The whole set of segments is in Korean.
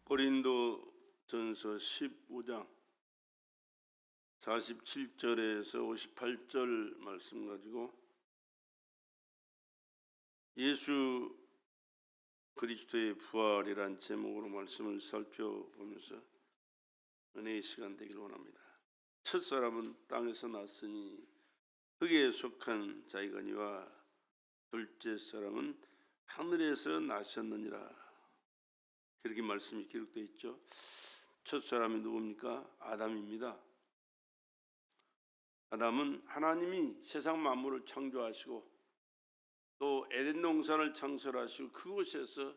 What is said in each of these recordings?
고린도전서 15장 47절에서 58절 말씀 가지고 예수 그리스도의 부활이란 제목으로 말씀을 살펴보면서 은혜의 시간 되기를 원합니다. 첫사람은 땅에서 났으니 흙에 속한 자이거니와 둘째 사람은 하늘에서 나셨느니라. 그렇게 말씀이 기록되어 있죠. 첫사람이 누굽니까? 아담입니다. 아담은 하나님이 세상 만물을 창조하시고 또 에덴 동산을 창설하시고 그곳에서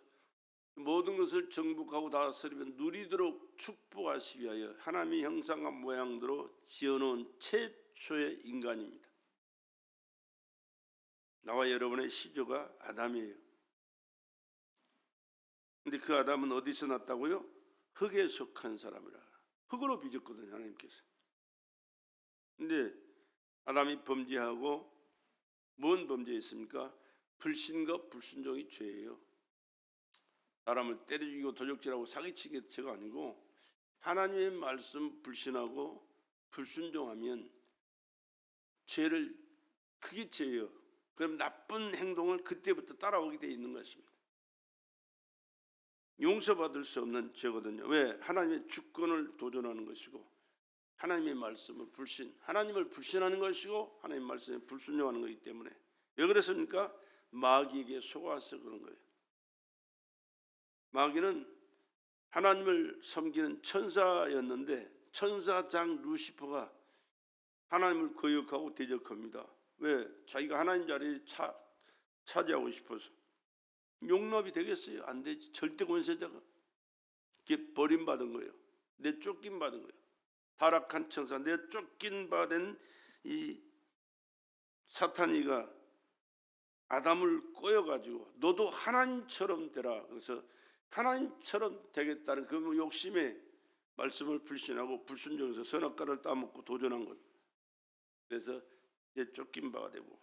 모든 것을 정복하고 다스리며 누리도록 축복하시기 위하여 하나님의 형상과 모양대로 지어놓은 최초의 인간입니다. 나와 여러분의 시조가 아담이에요. 근데 그 아담은 어디서 났다고요? 흙에 속한 사람이라. 흙으로 빚었거든요, 하나님께서. 근데 아담이 범죄하고 뭔 범죄했습니까? 불신과 불순종이 죄예요. 사람을 때려 죽이고 도적질하고 사기치게 죄가 아니고 하나님의 말씀 불신하고 불순종하면 죄를 크게 죄예요. 그럼 나쁜 행동을 그때부터 따라오게 돼 있는 것입니다. 용서받을 수 없는 죄거든요. 왜? 하나님의 주권을 도전하는 것이고 하나님의 말씀을 하나님을 불신하는 것이고 하나님의 말씀에 불순종하는 것이기 때문에. 왜 그랬습니까? 마귀에게 속아서 그런 거예요. 마귀는 하나님을 섬기는 천사였는데 천사장 루시퍼가 하나님을 거역하고 대적합니다. 왜? 자기가 하나님 자리를 차지하고 싶어서. 용납이 되겠어요? 안 되지. 절대 권세자가 버림받은 거예요. 내 쫓김 받은 거예요. 타락한 천사, 내 쫓긴 받은 이 사탄이가 아담을 꼬여가지고 너도 하나님처럼 되라. 그래서 하나님처럼 되겠다는 그 욕심에 말씀을 불신하고 불순종해서 선악과를 따먹고 도전한 것. 그래서 내 쫓긴 바가 되고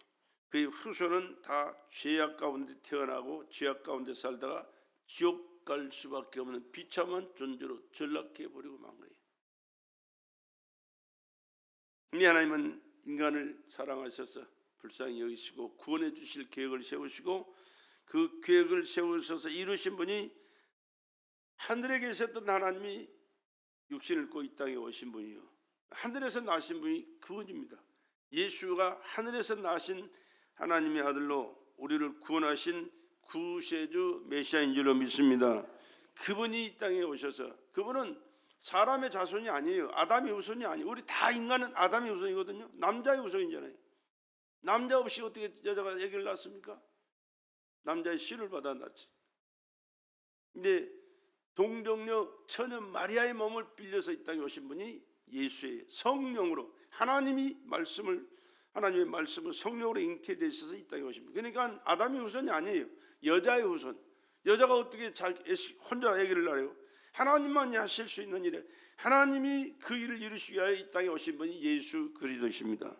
그의 후손은 다 죄악 가운데 태어나고 죄악 가운데 살다가 지옥 갈 수밖에 없는 비참한 존재로 전락해 버리고 만 거예요. 이 하나님은 인간을 사랑하셔서 불쌍히 여기시고 구원해 주실 계획을 세우시고 그 계획을 세우셔서 이루신 분이 하늘에 계셨던 하나님이 육신을 입고 이 땅에 오신 분이요. 하늘에서 나신 분이 그분입니다. 예수가 하늘에서 나신 하나님의 아들로 우리를 구원하신 구세주 메시아인 줄로 믿습니다. 그분이 이 땅에 오셔서 그분은 사람의 자손이 아니에요. 아담의 후손이 아니에요. 우리 다 인간은 아담의 후손이거든요. 남자의 후손이잖아요. 남자 없이 어떻게 여자가 아기를 낳습니까? 남자의 씨를 받아 낳지. 근데 동정녀 처녀 마리아의 몸을 빌려서 이 땅에 오신 분이 예수의 성령으로 하나님의 말씀을 성령으로 잉태되어 있어서 이 땅에 오십니다. 그러니까 아담의 후손이 아니에요. 여자의 후손. 여자가 어떻게 혼자 아기를 낳아요? 하나님만이 하실 수 있는 일에 하나님이 그 일을 이루시기 위하여 이 땅에 오신 분이 예수 그리스도십니다.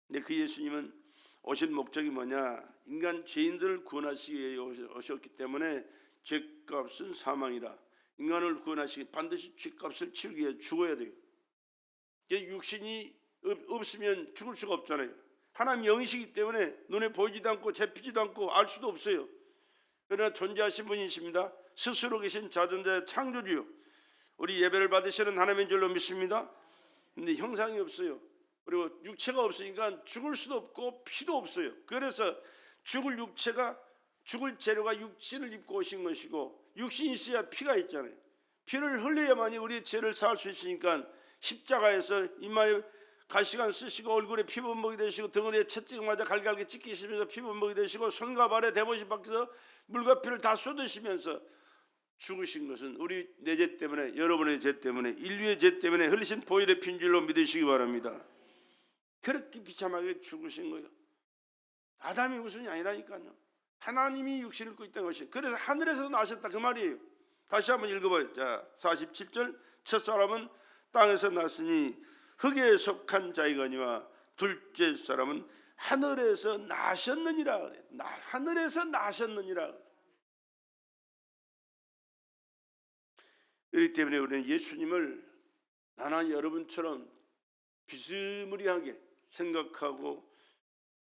근데 그 예수님은 오신 목적이 뭐냐? 인간 죄인들을 구원하시기 위해 오셨기 때문에 죄값은 사망이라. 인간을 구원하시기 반드시 죄값을 치르기 위해 죽어야 돼요. 육신이 없으면 죽을 수가 없잖아요. 하나님 영이시기 때문에 눈에 보이지도 않고 잡히지도 않고 알 수도 없어요. 그러나 존재하신 분이십니다. 스스로 계신 자존자의 창조주요. 우리 예배를 받으시는 하나님인 줄로 믿습니다. 근데 형상이 없어요. 그리고 육체가 없으니까 죽을 수도 없고 피도 없어요. 그래서 죽을 재료가 육신을 입고 오신 것이고 육신이 있어야 피가 있잖아요. 피를 흘려야만이 우리의 죄를 사할 수 있으니까 십자가에서 이마에 가시관 쓰시고 얼굴에 피범벅이 되시고 등허리에 채찍 맞아 갈갈게 찢기시면서 피범벅이 되시고 손과 발에 대못이 박혀서 물과 피를 다 쏟으시면서 죽으신 것은 우리 내 죄 때문에, 여러분의 죄 때문에, 인류의 죄 때문에 흘리신 보혈의 피인 줄로 믿으시기 바랍니다. 그렇게 비참하게 죽으신 거예요. 아담이 우선이 아니라니까요. 하나님이 육신을 입고 있다는 것이. 그래서 하늘에서 나셨다 그 말이에요. 다시 한번 읽어봐요. 자, 47절. 첫사람은 땅에서 났으니 흙에 속한 자이거니와 둘째 사람은 하늘에서 나셨느니라 그래. 하늘에서 나셨느니라. 그렇기 때문에 우리는 예수님을 나나 여러분처럼 비스무리하게 생각하고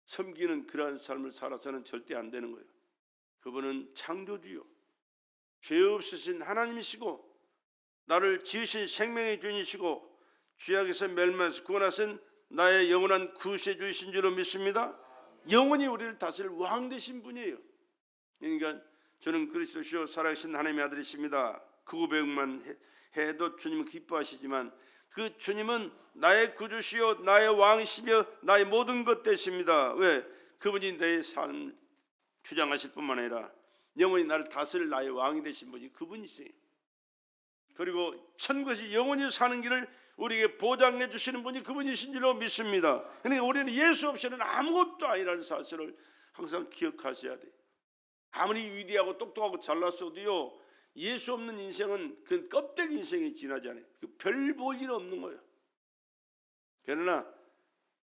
섬기는 그러한 삶을 살아서는 절대 안 되는 거예요. 그분은 창조주요 죄 없으신 하나님이시고 나를 지으신 생명의 주인이시고 죄악에서 멸망해서 구원하신 나의 영원한 구세주이신 줄로 믿습니다. 영원히 우리를 다스릴 왕 되신 분이에요. 그러니까 저는 그리스도시요 살아계신 하나님의 아들이십니다. 그 고백만 해도 주님은 기뻐하시지만 그 주님은 나의 구주시요 나의 왕이시며 나의 모든 것 되십니다. 왜? 그분이 내 삶을 주장하실 뿐만 아니라 영원히 나를 다스릴 나의 왕이 되신 분이 그분이세요. 그리고 천국에서 영원히 사는 길을 우리에게 보장해 주시는 분이 그분이신 줄로 믿습니다. 그러니까 우리는 예수 없이는 아무것도 아니라는 사실을 항상 기억하셔야 돼요. 아무리 위대하고 똑똑하고 잘났어도요, 예수 없는 인생은 그 껍데기 인생이 지나지 않아요. 별 볼 일 없는 거예요. 그러나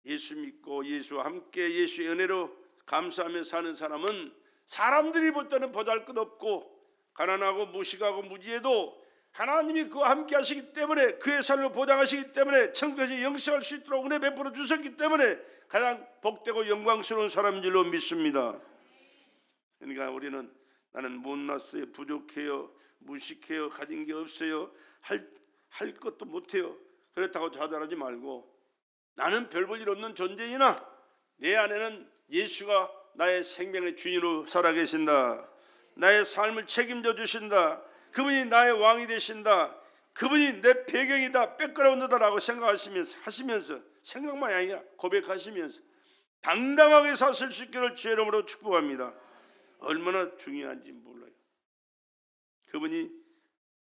예수 믿고 예수와 함께 예수의 은혜로 감사하며 사는 사람은 사람들이 볼 때는 보잘것없고 가난하고 무식하고 무지해도 하나님이 그와 함께 하시기 때문에 그의 삶을 보장하시기 때문에 천국에서 영생할 수 있도록 은혜 베풀어 주셨기 때문에 가장 복되고 영광스러운 사람인 줄로 믿습니다. 그러니까 우리는 나는 못났어요, 부족해요, 무식해요, 가진 게 없어요, 할 것도 못해요, 그렇다고 좌절하지 말고 나는 별 볼 일 없는 존재이나 내 안에는 예수가 나의 생명의 주인으로 살아계신다. 나의 삶을 책임져 주신다. 그분이 나의 왕이 되신다. 그분이 내 배경이다, 백그라운드다라고 생각하시면서 생각만이 아니라 고백하시면서 당당하게 사실 수 있기를 주의 이름으로 축복합니다. 얼마나 중요한지 몰라요. 그분이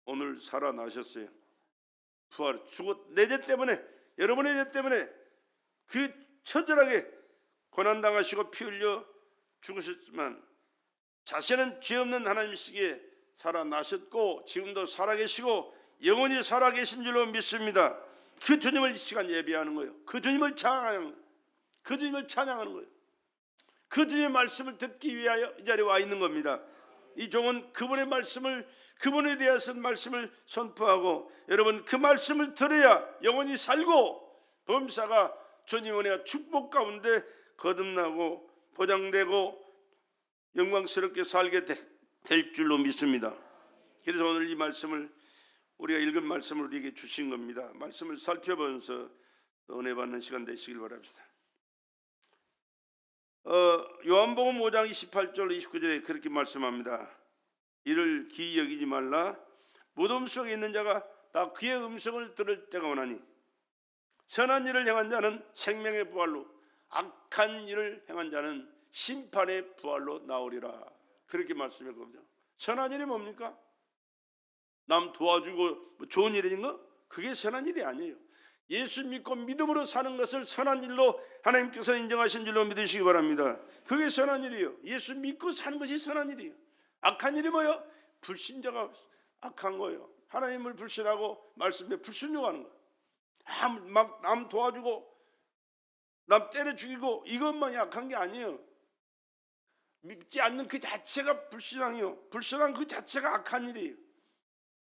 오늘 살아나셨어요. 부활, 죽었 내 죄 때문에, 여러분의 죄 때문에 그 처절하게 고난당하시고 피 흘려 죽으셨지만 자신은 죄 없는 하나님이시기에 살아나셨고 지금도 살아계시고 영원히 살아계신 줄로 믿습니다. 그 주님을 이 시간 예배하는 거예요. 그 주님을 찬양하는 거예요. 그 주님을 찬양하는 거예요. 그 주님의 말씀을 듣기 위하여 이 자리에 와 있는 겁니다. 이 종은 그분의 말씀을, 그분에 대해서 말씀을 선포하고 여러분 그 말씀을 들어야 영원히 살고 범사가 주님 은혜와 축복 가운데 거듭나고 보장되고 영광스럽게 살게 될 줄로 믿습니다. 그래서 오늘 이 말씀을 우리가 읽은 말씀을 우리에게 주신 겁니다. 말씀을 살펴보면서 은혜 받는 시간 되시길 바랍니다. 요한복음 5장 28절 29절에 그렇게 말씀합니다. 이를 기이 여기지 말라. 무덤 속에 있는 자가 다 그의 음성을 들을 때가 오나니 선한 일을 행한 자는 생명의 부활로 악한 일을 행한 자는 심판의 부활로 나오리라. 그렇게 말씀했거든요. 선한 일이 뭡니까? 남 도와주고 좋은 일인가? 그게 선한 일이 아니에요. 예수 믿고 믿음으로 사는 것을 선한 일로 하나님께서 인정하신 줄로 믿으시기 바랍니다. 그게 선한 일이에요. 예수 믿고 사는 것이 선한 일이에요. 악한 일이 뭐예요? 불신자가 악한 거예요. 하나님을 불신하고 말씀에 불순종하는 거예요. 막 남 도와주고 남 때려 죽이고 이것만이 악한 게 아니에요. 믿지 않는 그 자체가 불신앙이요. 불신앙 그 자체가 악한 일이에요.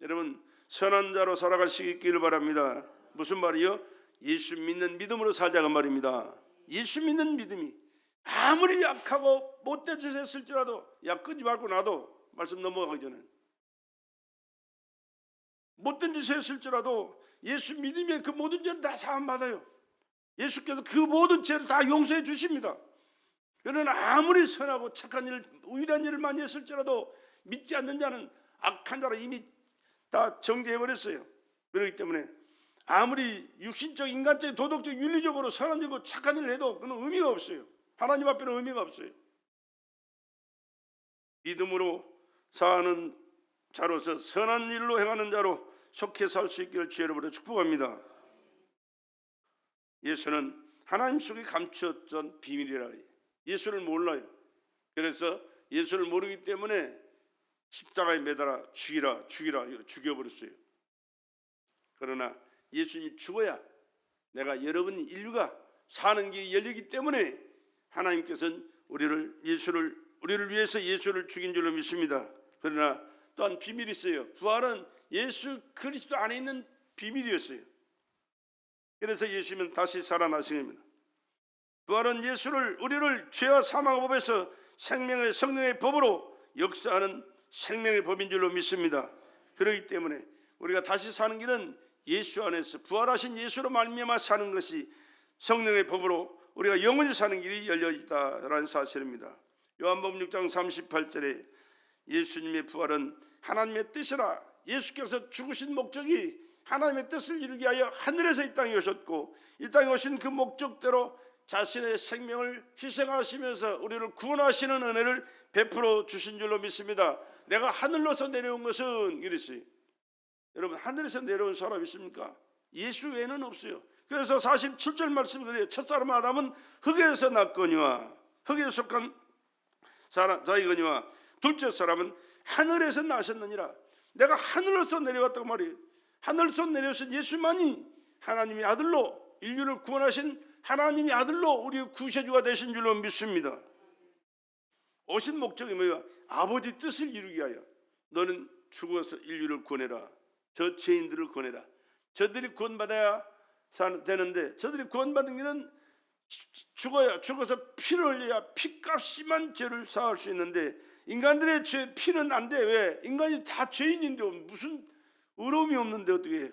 여러분 선한 자로 살아가시기를 바랍니다. 무슨 말이요? 예수 믿는 믿음으로 살자가 말입니다. 예수 믿는 믿음이 아무리 약하고 못된 짓을 했을지라도 야 끄지 말고 놔도 말씀 넘어가기 전에 못된 짓을 했을지라도 예수 믿으면 그 모든 죄는 다 사함받아요. 예수께서 그 모든 죄를 다 용서해 주십니다. 그러나 아무리 선하고 착한 일, 위대한 일을 많이 했을지라도 믿지 않는 자는 악한 자로 이미 다 정죄해버렸어요. 그렇기 때문에 아무리 육신적, 인간적, 도덕적, 윤리적으로 선한 일고 착한 일을 해도 그건 의미가 없어요. 하나님 앞에는 의미가 없어요. 믿음으로 사는 자로서 선한 일로 행하는 자로 속해 살 수 있기를 주의 이름으로 축복합니다. 예수는 하나님 속에 감추었던 비밀이라 해요. 예수를 몰라요. 그래서 예수를 모르기 때문에 십자가에 매달아 죽이라 죽여버렸어요. 그러나 예수님이 죽어야 내가 여러분 인류가 사는 길이 열리기 때문에 하나님께서는 우리를 위해서 예수를 죽인 줄로 믿습니다. 그러나 또한 비밀이 있어요. 부활은 예수 그리스도 안에 있는 비밀이었어요. 그래서 예수님은 다시 살아나신 겁니다. 부활은 우리를 죄와 사망의 법에서 생명의 성령의 법으로 역사하는 생명의 법인 줄로 믿습니다. 그렇기 때문에 우리가 다시 사는 길은 예수 안에서 부활하신 예수로 말미암아 사는 것이 성령의 법으로 우리가 영원히 사는 길이 열려 있다라는 사실입니다. 요한복음 6장 38절에 예수님의 부활은 하나님의 뜻이라, 예수께서 죽으신 목적이 하나님의 뜻을 이루기 위하여 하늘에서 이 땅에 오셨고, 이 땅에 오신 그 목적대로 자신의 생명을 희생하시면서 우리를 구원하시는 은혜를 베풀어 주신 줄로 믿습니다. 내가 하늘로서 내려온 것은 이랬어요. 여러분, 하늘에서 내려온 사람 있습니까? 예수 외에는 없어요. 그래서 47절 말씀이 그래요. 첫사람 아담은 흙에서 났거니와, 흙에 속한 자이거니와 둘째 사람은 하늘에서 나셨느니라. 내가 하늘로서 내려왔다고 말이에요. 하늘로서 내려오신 예수만이 하나님의 아들로, 인류를 구원하신 하나님의 아들로 우리의 구세주가 되신 줄로 믿습니다. 오신 목적이 뭐예요? 아버지 뜻을 이루기 위하여 너는 죽어서 인류를 구원해라. 저 죄인들을 구원해라. 저들이 구원받아야 되는데, 저들이 구원받은 길은 죽어서 피를 흘려야 피값이만 죄를 사할 수 있는데, 인간들의 피는 안 돼. 왜? 인간이 다 죄인인데 무슨 의로움이 없는데 어떻게 해?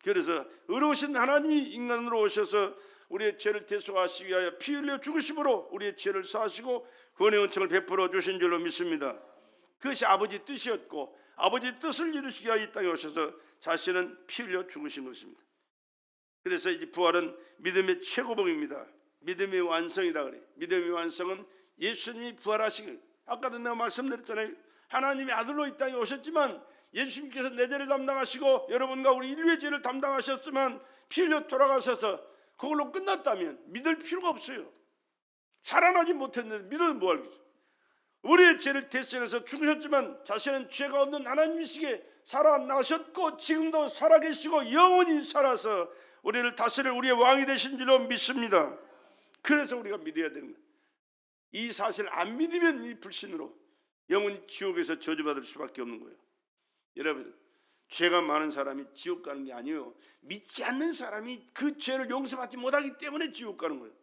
그래서 의로우신 하나님이 인간으로 오셔서 우리의 죄를 대속하시기 위하여 피 흘려 죽으심으로 우리의 죄를 사하시고 구원의 은총을 베풀어 주신 줄로 믿습니다. 그것이 아버지 뜻이었고, 아버지 뜻을 이루시기 위하여 이 땅에 오셔서 자신은 피 흘려 죽으신 것입니다. 그래서 이제 부활은 믿음의 최고봉입니다. 믿음의 완성이다 그래. 믿음의 완성은 예수님이 부활하시기, 아까도 내가 말씀드렸잖아요. 하나님의 아들로 이 땅에 오셨지만 예수님께서 내 죄를 담당하시고 여러분과 우리 인류의 죄를 담당하셨지만 피 흘려 돌아가셔서 그걸로 끝났다면 믿을 필요가 없어요. 살아나지 못했는데 믿어도 뭐 하겠어요. 우리의 죄를 대신해서 죽으셨지만 자신은 죄가 없는 하나님이시기에 살아나셨고 지금도 살아계시고 영원히 살아서 우리를 다스릴 우리의 왕이 되신 줄로 믿습니다. 그래서 우리가 믿어야 되는 거예요. 이 사실을 안 믿으면 이 불신으로 영원히 지옥에서 저주받을 수밖에 없는 거예요. 여러분, 죄가 많은 사람이 지옥 가는 게 아니에요. 믿지 않는 사람이 그 죄를 용서받지 못하기 때문에 지옥 가는 거예요.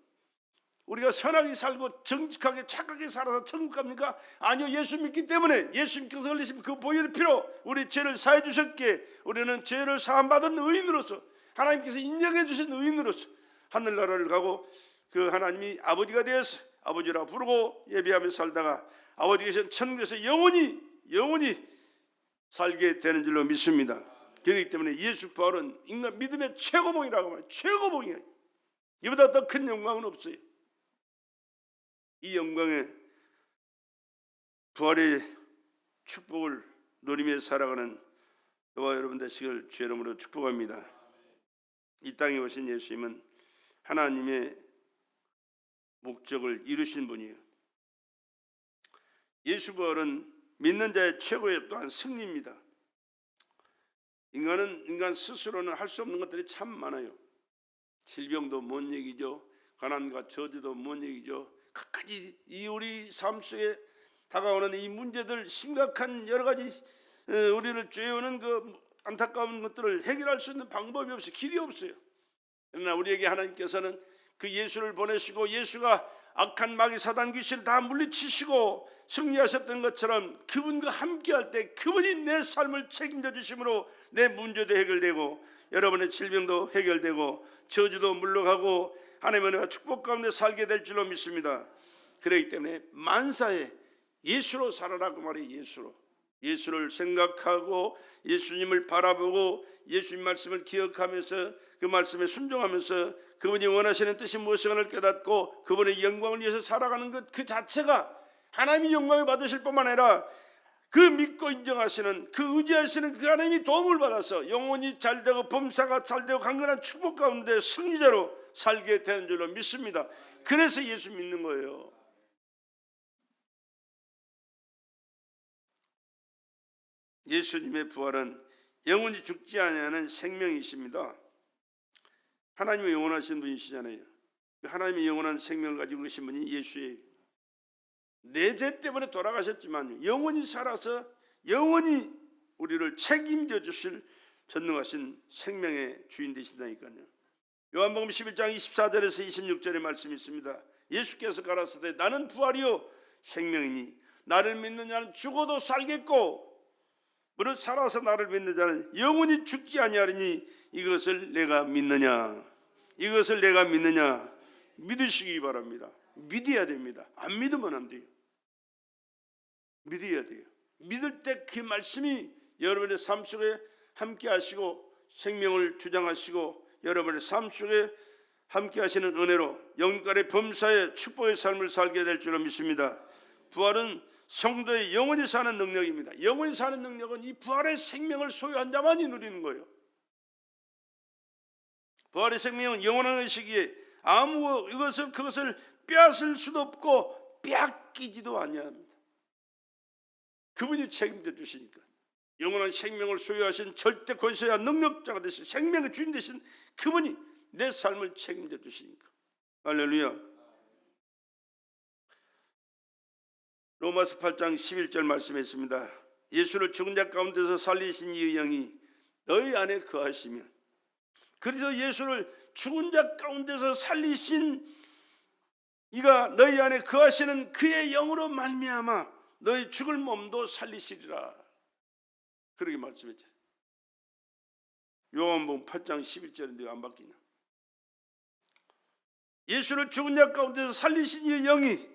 우리가 선하게 살고 정직하게 착하게 살아서 천국 갑니까? 아니요. 예수 믿기 때문에 예수님께서 흘리신 그 보혈의 피로 우리 죄를 사해 주셨기에 우리는 죄를 사함받은 의인으로서, 하나님께서 인정해 주신 의인으로서 하늘나라를 가고 그 하나님이 아버지가 되어서 아버지라 부르고 예배하며 살다가 아버지 계신 천국에서 영원히 살게 되는 줄로 믿습니다. 그렇기 때문에 예수 부활은 인간 믿음의 최고봉이라고 말해요. 최고봉이에요. 이보다 더 큰 영광은 없어요. 이 영광의 부활의 축복을 누리며 살아가는 저와 여러분 되시길 주의 이름으로 축복합니다. 이 땅에 오신 예수님은 하나님의 목적을 이루신 분이에요. 예수 부활은 믿는 자의 최고의 또한 승리입니다. 인간 스스로는 할 수 없는 것들이 참 많아요. 질병도 뭔 얘기죠. 가난과 저주도 뭔 얘기죠. 끝까지 이 우리 삶 속에 다가오는 이 문제들, 심각한 여러 가지 우리를 쬐우는 그 안타까운 것들을 해결할 수 있는 방법이 없어요. 길이 없어요. 그러나 우리에게 하나님께서는 그 예수를 보내시고 예수가 악한 마귀 사단 귀신을 다 물리치시고 승리하셨던 것처럼 그분과 함께할 때 그분이 내 삶을 책임져 주심으로 내 문제도 해결되고 여러분의 질병도 해결되고 저주도 물러가고 하나님의 은혜와 축복 가운데 살게 될 줄로 믿습니다. 그렇기 때문에 만사에 예수로 살아라고 말해요. 예수를 생각하고 예수님을 바라보고 예수님 말씀을 기억하면서 그 말씀에 순종하면서 그분이 원하시는 뜻이 무엇인가를 깨닫고 그분의 영광을 위해서 살아가는 것 그 자체가 하나님이 영광을 받으실 뿐만 아니라 그 믿고 인정하시는 그 의지하시는 그 하나님이 도움을 받아서 영혼이 잘되고 범사가 잘되고 강건한 축복 가운데 승리자로 살게 되는 줄로 믿습니다. 그래서 예수 믿는 거예요. 예수님의 부활은 영원히 죽지 아니하는 생명이십니다. 하나님의 영원하신 분이시잖아요. 하나님의 영원한 생명을 가지고 계신 분이 예수예요. 내 죄 때문에 돌아가셨지만 영원히 살아서 영원히 우리를 책임져 주실 전능하신 생명의 주인 되신다니까요. 요한복음 11장 24절에서 26절의 말씀이 있습니다. 예수께서 가라사대 나는 부활이요 생명이니 나를 믿는 자는 죽어도 살겠고 무릇 살아서 나를 믿는 자는 영원히 죽지 아니하리니 이것을 내가 믿느냐? 이것을 내가 믿느냐? 믿으시기 바랍니다. 믿어야 됩니다. 안 믿으면 안 돼요. 믿어야 돼요. 믿을 때 그 말씀이 여러분의 삶 속에 함께 하시고 생명을 주장하시고 여러분의 삶 속에 함께 하시는 은혜로 영광의 범사의 축복의 삶을 살게 될 줄로 믿습니다. 부활은 성도의 영원히 사는 능력입니다. 영원히 사는 능력은 이 부활의 생명을 소유한 자만이 누리는 거예요. 부활의 생명은 영원한 것이기에 아무 그것을 빼앗을 수도 없고 빼앗기지도 아니합니다. 그분이 책임져 주시니까. 영원한 생명을 소유하신 절대 권세와 능력자가 되신 생명의 주인 되신 그분이 내 삶을 책임져 주시니까. 할렐루야. 로마서 8장 11절 말씀에 있습니다. 예수를 죽은 자 가운데서 살리신 이 영이 너희 안에 거하시면, 그래서 예수를 죽은 자 가운데서 살리신 이가 너희 안에 거하시는 그의 영으로 말미암아 너희 죽을 몸도 살리시리라. 그렇게 말씀했죠. 요한복음 8장 11절인데 왜 안 바뀌냐? 예수를 죽은 자 가운데서 살리신 이 영이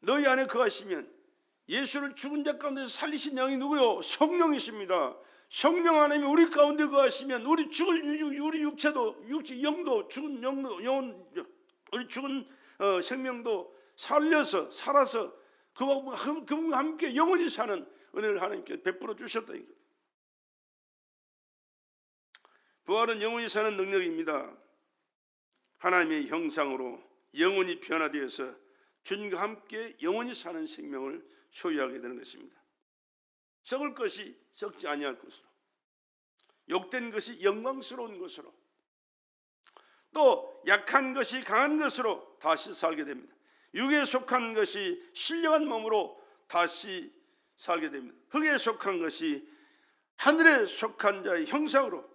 너희 안에 거하시면, 예수를 죽은 자 가운데서 살리신 영이 누구요? 성령이십니다. 성령 하나님이 우리 가운데 거하시면 우리 죽을 우리 육체도 영도 죽은 영도 영혼 우리 죽은 생명도 살아서 그분과 함께 영원히 사는 은혜를 하나님께 베풀어 주셨다. 부활은 영원히 사는 능력입니다. 하나님의 형상으로 영원히 변화되어서 주님과 함께 영원히 사는 생명을 소유하게 되는 것입니다. 썩을 것이 썩지 아니할 것으로, 욕된 것이 영광스러운 것으로, 또 약한 것이 강한 것으로 다시 살게 됩니다. 육에 속한 것이 신령한 몸으로 다시 살게 됩니다. 흙에 속한 것이 하늘에 속한 자의 형상으로,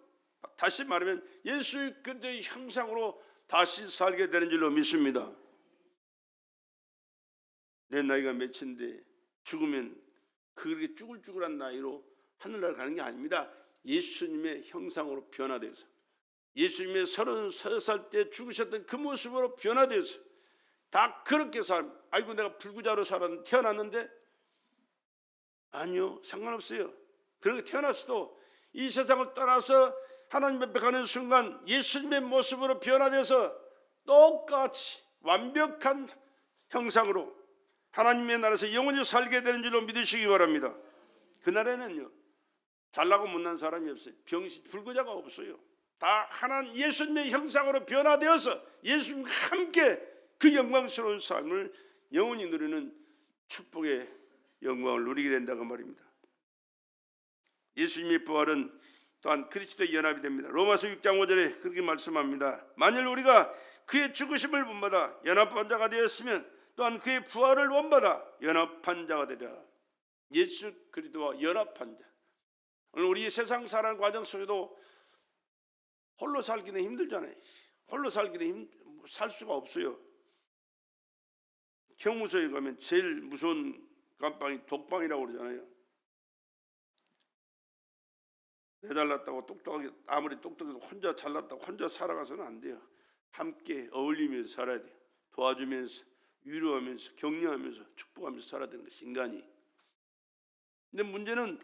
다시 말하면 예수 그리스도의 형상으로 다시 살게 되는 줄로 믿습니다. 내 나이가 몇인데 죽으면 그렇게 쭈글쭈글한 나이로 하늘나라 가는 게 아닙니다. 예수님의 형상으로 변화돼서, 예수님의 33살 때 죽으셨던 그 모습으로 변화돼서 다 그렇게 아이고 내가 불구자로 태어났는데, 아니요, 상관없어요. 그렇게 태어났어도 이 세상을 떠나서 하나님 앞에 가는 순간 예수님의 모습으로 변화돼서 똑같이 완벽한 형상으로 하나님의 나라에서 영원히 살게 되는 줄로 믿으시기 바랍니다. 그날에는요, 잘나고 못난 사람이 없어요. 병신 불구자가 없어요. 다 하나님 예수님의 형상으로 변화되어서 예수님과 함께 그 영광스러운 삶을 영원히 누리는 축복의 영광을 누리게 된다고 말입니다. 예수님의 부활은 또한 그리스도의 연합이 됩니다. 로마서 6장 5절에 그렇게 말씀합니다. 만일 우리가 그의 죽으심을 본받아 연합한 자가 되었으면 또한 그의 부활을 본받아 연합한 자가 되리라. 예수 그리스도와 연합한 자. 오늘 우리 세상 살아가는 과정 속에도 홀로 살기는 힘들잖아요. 홀로 살기는 살 수가 없어요. 형무소에 가면 제일 무서운 감방이 독방이라고 그러잖아요. 내달랐다고 똑똑하게, 아무리 똑똑해도 혼자 잘났다고 혼자 살아가서는 안 돼요. 함께 어울리면서 살아야 돼요. 도와주면서, 위로하면서, 격려하면서, 축복하면서 살아야 되는 것이 인간이. 근데 문제는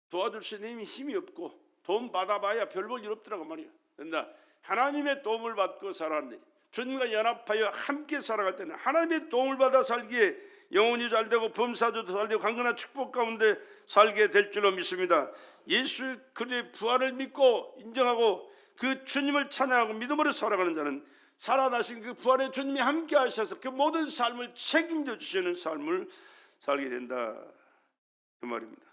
도와줄 수 있는 힘이 없고 도움 받아봐야 별 볼 일 없더라고 말이야. 그런데 하나님의 도움을 받고 살았는데, 주님과 연합하여 함께 살아갈 때는 하나님의 도움을 받아 살기에 영혼이 잘되고 범사도 잘되고 강건한 축복 가운데 살게 될 줄로 믿습니다. 예수 그리스도의 부활을 믿고 인정하고 그 주님을 찬양하고 믿음으로 살아가는 자는 살아나신 그 부활의 주님이 함께 하셔서 그 모든 삶을 책임져 주시는 삶을 살게 된다, 그 말입니다.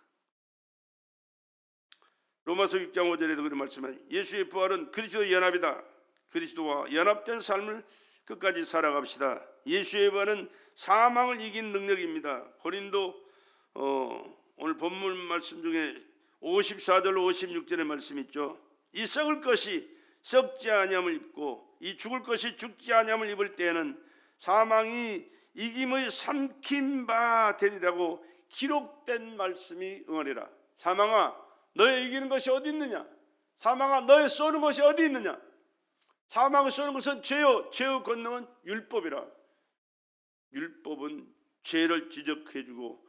로마서 6장 5절에도 그런 말씀을, 예수의 부활은 그리스도의 연합이다. 그리스도와 연합된 삶을 끝까지 살아갑시다. 예수의 부활은 사망을 이긴 능력입니다. 고린도 오늘 본문 말씀 중에 54절 56절의 말씀 있죠. 이 썩을 것이 썩지 아니함을 입고 이 죽을 것이 죽지 아니함을 입을 때에는 사망이 이김의 삼킨 바 되리라고 기록된 말씀이 응하리라. 사망아, 너의 이기는 것이 어디 있느냐? 사망아, 너의 쏘는 것이 어디 있느냐? 사망을 쏘는 것은 죄요, 죄의 권능은 율법이라. 율법은 죄를 지적해주고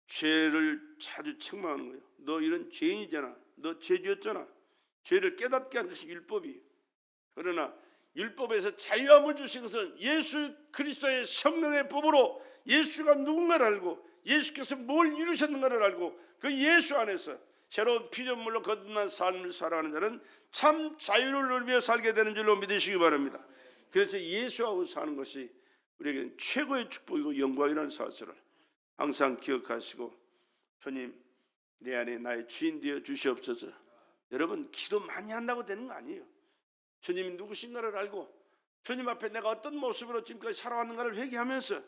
죄를 자주 책망하는 거예요. 너 이런 죄인이잖아. 너 죄 지었잖아. 죄를 깨닫게 하는 것이 율법이에요. 그러나 율법에서 자유함을 주신 것은 예수 그리스도의 성령의 법으로 예수가 누군가를 알고 예수께서 뭘 이루셨는가를 알고 그 예수 안에서 새로운 피조물로 거듭난 삶을 살아가는 자는 참 자유를 누리며 살게 되는 줄로 믿으시기 바랍니다. 그래서 예수하고 사는 것이 우리에게는 최고의 축복이고 영광이라는 사실을 항상 기억하시고, 주님 내 안에 나의 주인 되어 주시옵소서. 여러분, 기도 많이 한다고 되는 거 아니에요. 주님이 누구신가를 알고 주님 앞에 내가 어떤 모습으로 지금까지 살아왔는가를 회개하면서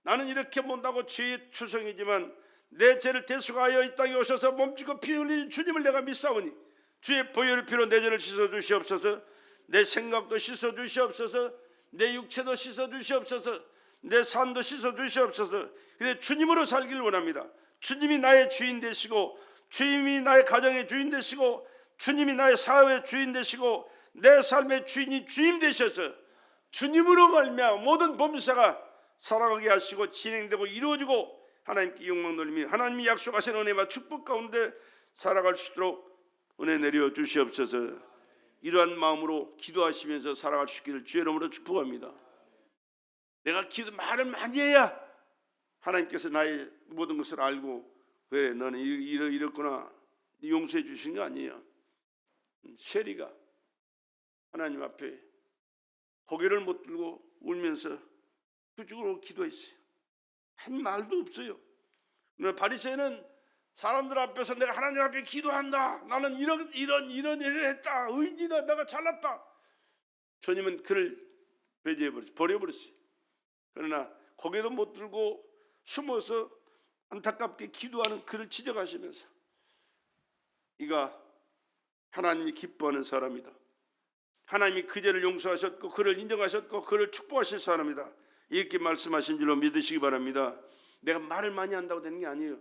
나는 이렇게 못하고 죄의 투성이지만 내 죄를 대속하여 이 땅에 오셔서 몸짓고 피 흘린 주님을 내가 믿사오니 주의 보혈의 피로 내 죄를 씻어 주시옵소서. 내 생각도 씻어 주시옵소서. 내 육체도 씻어 주시옵소서. 내 삶도 씻어 주시옵소서. 그래 주님으로 살기를 원합니다. 주님이 나의 주인 되시고 주님이 나의 가정의 주인 되시고 주님이 나의 사회의 주인 되시고 내 삶의 주인이 주인 되셔서 주님으로 말미암아 모든 범사가 살아가게 하시고 진행되고 이루어지고 하나님께 영광 돌리며 하나님이 약속하신 은혜와 축복 가운데 살아갈 수 있도록 은혜 내려 주시옵소서. 이러한 마음으로 기도하시면서 살아갈 수 있기를 주의 이름으로 축복합니다. 내가 기도 말을 많이 해야 하나님께서 나의 모든 것을 알고 그래 너는 이렇구나 용서해 주신 거 아니에요. 쉐리가 하나님 앞에 고개를 못 들고 울면서 부죽으로 기도했어요. 한 말도 없어요. 그러나 바리새인은 사람들 앞에서 내가 하나님 앞에 기도한다. 나는 이런 일을 했다. 의인이다. 내가 잘났다. 주님은 그를 배제해버렸어요. 버려버렸어요. 그러나 고개도 못 들고 숨어서 안타깝게 기도하는 그를 지적하시면서 이가 하나님이 기뻐하는 사람이다. 하나님이 그 죄를 용서하셨고 그를 인정하셨고 그를 축복하실 사람이다. 이렇게 말씀하신 줄로 믿으시기 바랍니다. 내가 말을 많이 한다고 되는 게 아니에요.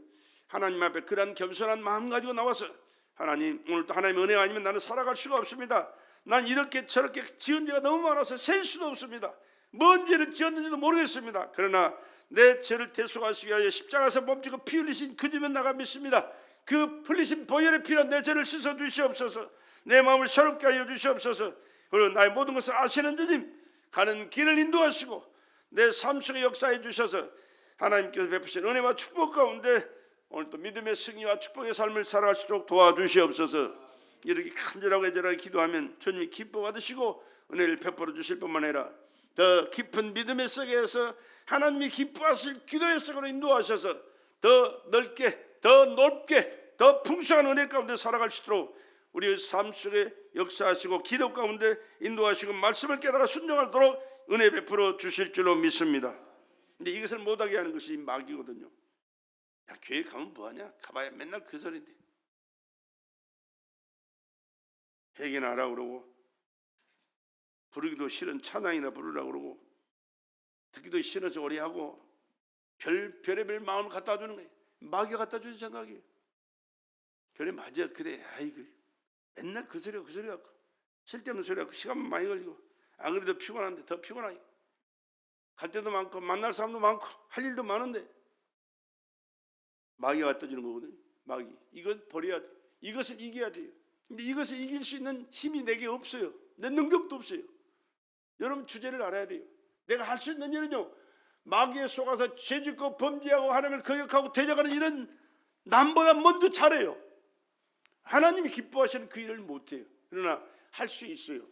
하나님 앞에 그러한 겸손한 마음 가지고 나와서 하나님, 오늘도 하나님의 은혜가 아니면 나는 살아갈 수가 없습니다. 난 이렇게 저렇게 지은 죄가 너무 많아서 셀 수도 없습니다. 뭔 죄를 지었는지도 모르겠습니다. 그러나 내 죄를 대속하시기 위하여 십자가에서 몸지고 피 흘리신 그 주면 나가 믿습니다. 그 흘리신 보혈의 피로 내 죄를 씻어 주시옵소서. 내 마음을 새롭게 하여 주시옵소서. 그리고 나의 모든 것을 아시는 주님, 가는 길을 인도하시고 내 삶 속에 역사해 주셔서 하나님께서 베푸신 은혜와 축복 가운데 오늘도 믿음의 승리와 축복의 삶을 살아갈 수 있도록 도와주시옵소서. 이렇게 간절하고 애절하게 기도하면 주님이 기뻐 받으시고 은혜를 베풀어 주실 뿐만 아니라 더 깊은 믿음의 속에서 하나님이 기뻐하실 기도의 속으로 인도하셔서 더 넓게, 더 높게, 더 풍성한 은혜 가운데 살아갈 수 있도록 우리의 삶 속에 역사하시고 기도 가운데 인도하시고 말씀을 깨달아 순종하도록 은혜 베풀어 주실 줄로 믿습니다. 근데 이것을 못하게 하는 것이 마귀거든요. 야, 교회 가면 뭐하냐? 가봐야 맨날 그 소리인데 회개나 하라고 그러고 부르기도 싫은 찬양이나 부르라고 그러고 듣기도 싫어서 오래하고 별의별 마음을 갖다 주는 거예요. 마귀가 갖다 주는 생각이에요. 그래 맞아 그래 아이고 맨날 그 소리 갖고 쓸데없는 소리 갖고 시간만 많이 걸리고 안 그래도 피곤한데 더 피곤하게 갈 데도 많고 만날 사람도 많고 할 일도 많은데 마귀가 갖다 주는 거거든요. 마귀 이건 버려야 돼. 이것을 이겨야 돼요. 근데 이것을 이길 수 있는 힘이 내게 없어요. 내 능력도 없어요. 여러분 주제를 알아야 돼요. 내가 할 수 있는 일은요 마귀에 속아서 죄짓고 범죄하고 하나님을 거역하고 대적하는 일은 남보다 먼저 잘해요. 하나님이 기뻐하시는 그 일을 못해요. 그러나 할 수 있어요.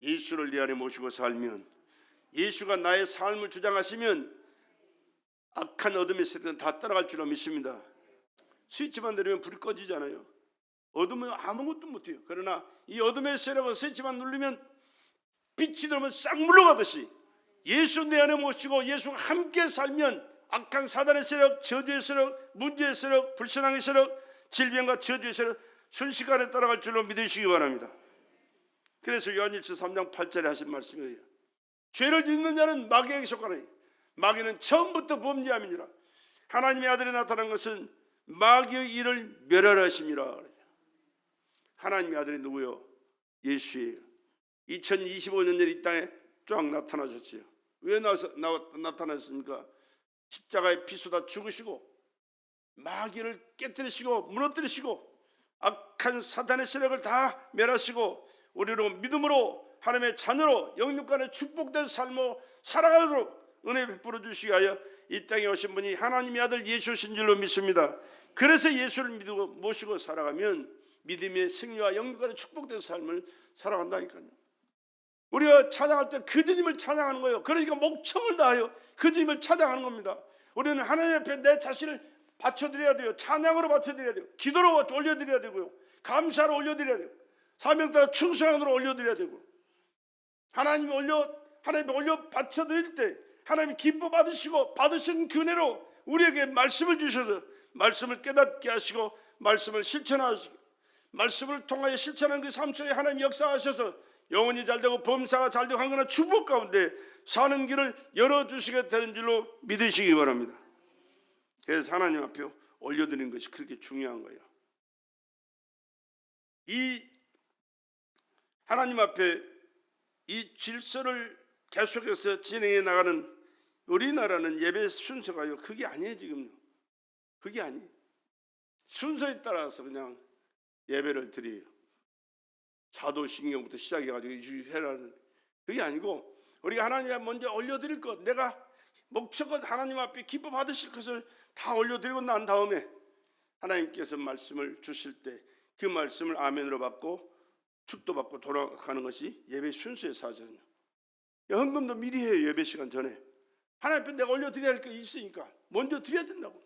예수를 내 안에 모시고 살면 예수가 나의 삶을 주장하시면 악한 어둠의 세력은 다 따라갈 줄로 믿습니다. 스위치만 누르면 불이 꺼지잖아요. 어둠은 아무것도 못해요. 그러나 이 어둠의 세력은 스위치만 누르면 빛이 들어오면 싹 물러가듯이 예수 내 안에 모시고 예수가 함께 살면 악한 사단의 세력, 저주의 세력, 문제의 세력, 불신앙의 세력, 질병과 저주의 세력 순식간에 따라갈 줄로 믿으시기 바랍니다. 그래서 요한일서 3장 8절에 하신 말씀이에요. 죄를 짓는 자는 마귀에게 속하나니 마귀는 처음부터 범죄함이니라. 하나님의 아들이 나타난 것은 마귀의 일을 멸하라 하심이라. 하나님의 아들이 누구요? 예수예요. 2025년 전 이 땅에 쫙 나타나셨어요. 왜 나타났습니까? 십자가에 피 쏟아 죽으시고 마귀를 깨뜨리시고 무너뜨리시고 악한 사탄의 세력을 다 멸하시고 우리로 믿음으로 하나님의 자녀로 영육간의 축복된 삶으로 살아가도록 은혜 베풀어 주시기 위하여 이 땅에 오신 분이 하나님의 아들 예수신 줄로 믿습니다. 그래서 예수를 믿고 모시고 살아가면 믿음의 승리와 영육간의 축복된 삶을 살아간다니까요. 우리가 찬양할 때 그 주님을 찬양하는 거예요. 그러니까 목청을 다하여 그 주님을 찬양하는 겁니다. 우리는 하나님 앞에 내 자신을 바쳐드려야 돼요. 찬양으로 바쳐드려야 돼요. 기도로 올려드려야 되고요. 감사로 올려드려야 돼요. 사명 따라 충성으로 올려드려야 되고, 하나님이 올려 바쳐드릴 때 하나님이 기뻐 받으시고 받으신 그 은혜로 우리에게 말씀을 주셔서 말씀을 깨닫게 하시고 말씀을 실천하시고 말씀을 통하여 실천하는 그 삶 속에 하나님이 역사하셔서 영혼이 잘되고 범사가 잘되고 한 거나 축복 가운데 사는 길을 열어주시게 되는 줄로 믿으시기 바랍니다. 그래서 하나님 앞에 올려드리는 것이 그렇게 중요한 거예요. 이 하나님 앞에 이 질서를 계속해서 진행해 나가는 우리나라는 예배 순서가요, 그게 아니에요. 지금요, 그게 아니에요. 순서에 따라서 그냥 예배를 드려요. 사도신경부터 시작해가지고 해라는, 그게 아니고 우리가 하나님 앞에 먼저 올려드릴 것, 내가 목적은 하나님 앞에 기뻐 받으실 것을 다 올려드리고 난 다음에 하나님께서 말씀을 주실 때 그 말씀을 아멘으로 받고 축도받고 돌아가는 것이 예배 순서의 사실은요. 헌금도 미리 해요. 예배 시간 전에 하나님 앞에 내가 올려드려야 할 게 있으니까 먼저 드려야 된다고.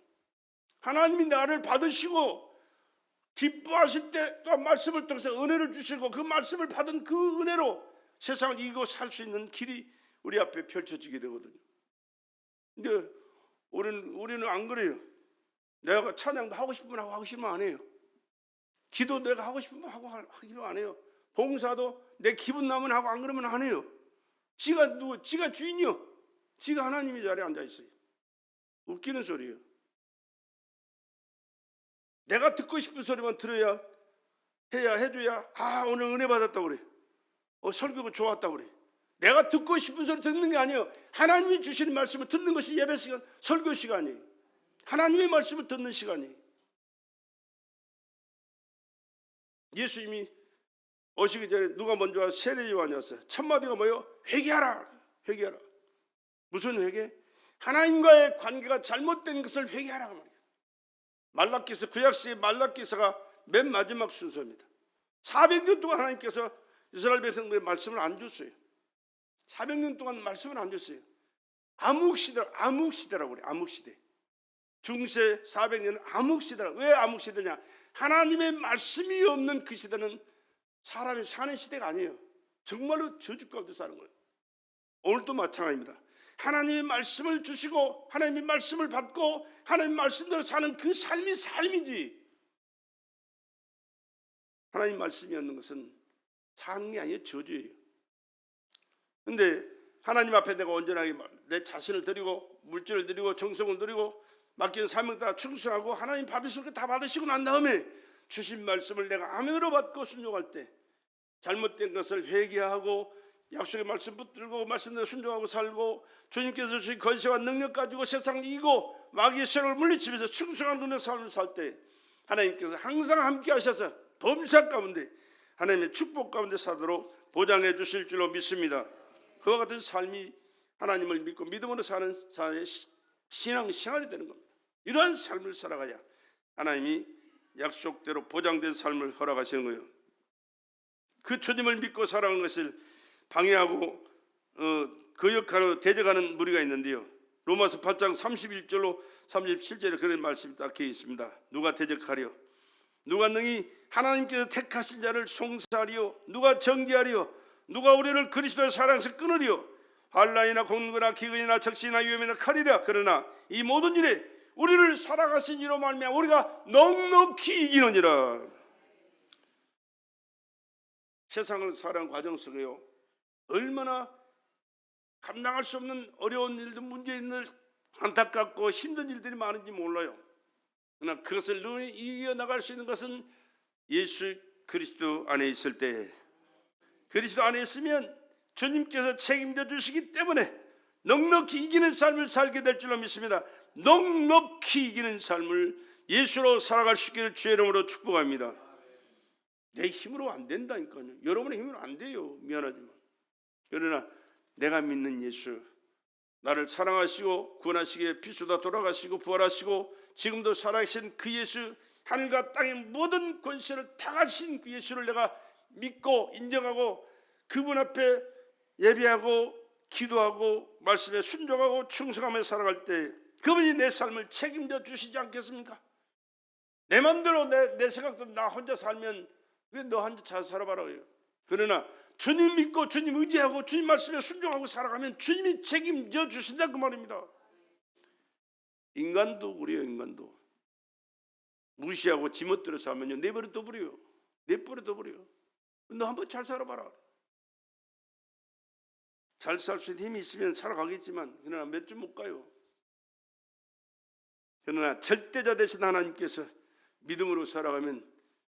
하나님이 나를 받으시고 기뻐하실 때 또 말씀을 통해서 은혜를 주시고 그 말씀을 받은 그 은혜로 세상을 이기고 살 수 있는 길이 우리 앞에 펼쳐지게 되거든요. 근데 우리는 안 그래요. 내가 찬양도 하고 싶으면 하고 싶으면 안 해요. 기도 내가 하고 싶으면 하기도 안 해요. 봉사도 내 기분 나면 하고 안 그러면 안 해요. 지가 주인이요. 지가 하나님의 자리에 앉아 있어요. 웃기는 소리예요. 내가 듣고 싶은 소리만 들어야 해줘야 오늘 은혜 받았다고 그래. 설교가 좋았다고 그래. 내가 듣고 싶은 소리 듣는 게 아니에요. 하나님이 주시는 말씀을 듣는 것이 예배 시간, 설교 시간이에요. 하나님의 말씀을 듣는 시간이에요. 예수님이 오시기 전에 누가 먼저 와? 세례 요한이 왔어요. 첫 마디가 뭐예요? 회개하라. 회개하라. 무슨 회개? 하나님과의 관계가 잘못된 것을 회개하라 그 말이에요. 말라기서, 구약시의 말라기서가 맨 마지막 순서입니다. 400년 동안 하나님께서 이스라엘 백성들의 말씀을 안 줬어요. 400년 동안 말씀을 안 줬어요. 암흑시대라고 그래요. 암흑시대. 중세 400년은 암흑시대라고. 왜 암흑시대냐? 하나님의 말씀이 없는 그 시대는 사람이 사는 시대가 아니에요. 정말로 저주 가운데 사는 거예요. 오늘도 마찬가지입니다. 하나님의 말씀을 주시고 하나님의 말씀을 받고 하나님의 말씀대로 사는 그 삶이 삶이지, 하나님 말씀이 없는 것은 사는 게 아니에요. 저주예요. 근데 하나님 앞에 내가 온전하게 내 자신을 드리고 물질을 드리고 정성을 드리고 맡기는 사명 따라 충성하고 하나님 받으실 거 다 받으시고 난 다음에 주신 말씀을 내가 아멘으로 받고 순종할 때 잘못된 것을 회개하고 약속의 말씀 붙들고 말씀대로 순종하고 살고 주님께서 주신 권세와 능력 가지고 세상을 이기고 마귀의 세력을 물리치면서 충성한 은혜의 삶을 살 때 하나님께서 항상 함께 하셔서 범사 가운데 하나님의 축복 가운데 사도록 보장해 주실 줄로 믿습니다. 그와 같은 삶이 하나님을 믿고 믿음으로 사는 사람의 신앙생활이 되는 겁니다. 이러한 삶을 살아가야 하나님이 약속대로 보장된 삶을 허락하시는 거예요. 그 주님을 믿고 살아가는 것을 방해하고 그 역할로 대적하는 무리가 있는데요. 로마서 8장 31절로 37절에 그런 말씀이 딱 되어 있습니다. 누가 대적하려? 누가 능히 하나님께서 택하신 자를 송사하리요? 누가 정죄하리요? 누가 우리를 그리스도의 사랑에서 끊으리요? 한란이나 공거나 기근이나 적신이나 위험이나 칼이라. 그러나 이 모든 일에 우리를 살아가신 이로 말미암아 우리가 넉넉히 이기느니라. 세상을 살아가는 과정 속에요, 얼마나 감당할 수 없는 어려운 일들, 문제인들, 안타깝고 힘든 일들이 많은지 몰라요. 그러나 그것을 늘 이겨나갈 수 있는 것은 예수 그리스도 안에 있을 때, 그리스도 안에 있으면 주님께서 책임져 주시기 때문에 넉넉히 이기는 삶을 살게 될 줄로 믿습니다. 넉넉히 이기는 삶을 예수로 살아갈 수 있기를 주의 이름으로 축복합니다. 내 힘으로 안 된다니까요. 여러분의 힘으로 안 돼요. 미안하지만. 그러나 내가 믿는 예수, 나를 사랑하시고 구원하시기 위해 피수다 돌아가시고 부활하시고 지금도 살아계신 그 예수, 하늘과 땅의 모든 권세를 다 가신 그 예수를 내가 믿고 인정하고 그분 앞에 예배하고 기도하고 말씀에 순종하고 충성하며 살아갈 때 그분이 내 삶을 책임져 주시지 않겠습니까? 내 맘대로 내 생각대로 나 혼자 살면 왜 너 혼자 잘 살아봐라 그래요. 그러나 주님 믿고 주님 의지하고 주님 말씀에 순종하고 살아가면 주님이 책임져 주신다 그 말입니다. 인간도 그래요. 인간도 무시하고 지멋대로 살면요 내버려 둬버려요. 내버려 둬버려요. 너 한번 잘 살아봐라. 잘 살 수 있는 힘이 있으면 살아가겠지만 그러나 몇 주 못 가요. 그러나 절대자 되신 하나님께서 믿음으로 살아가면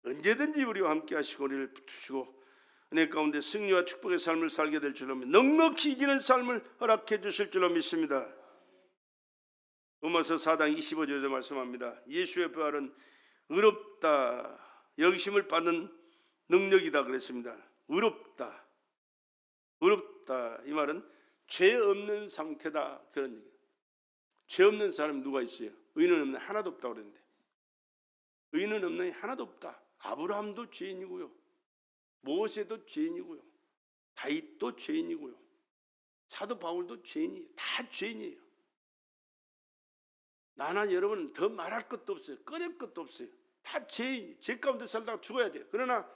언제든지 우리와 함께 하시고 우리를 붙으시고 은혜 가운데 승리와 축복의 삶을 살게 될 줄로 믿습니다. 넉넉히 이기는 삶을 허락해 주실 줄로 믿습니다. 로마서 4장 25절에 말씀합니다. 예수의 부활은 의롭다, 영심을 받는 능력이다 그랬습니다. 의롭다, 의롭다 이 말은 죄 없는 상태다 그런 얘기예요. 죄 없는 사람이 누가 있어요? 의인은 없는 하나도 없다고 그랬는데 의인은 없는 하나도 없다. 아브라함도 죄인이고요, 모세도 죄인이고요, 다윗도 죄인이고요, 사도 바울도 죄인이에요. 다 죄인이에요. 나나 여러분은 더 말할 것도 없어요. 꺼낼 것도 없어요. 다 죄인, 죄 가운데 살다가 죽어야 돼요. 그러나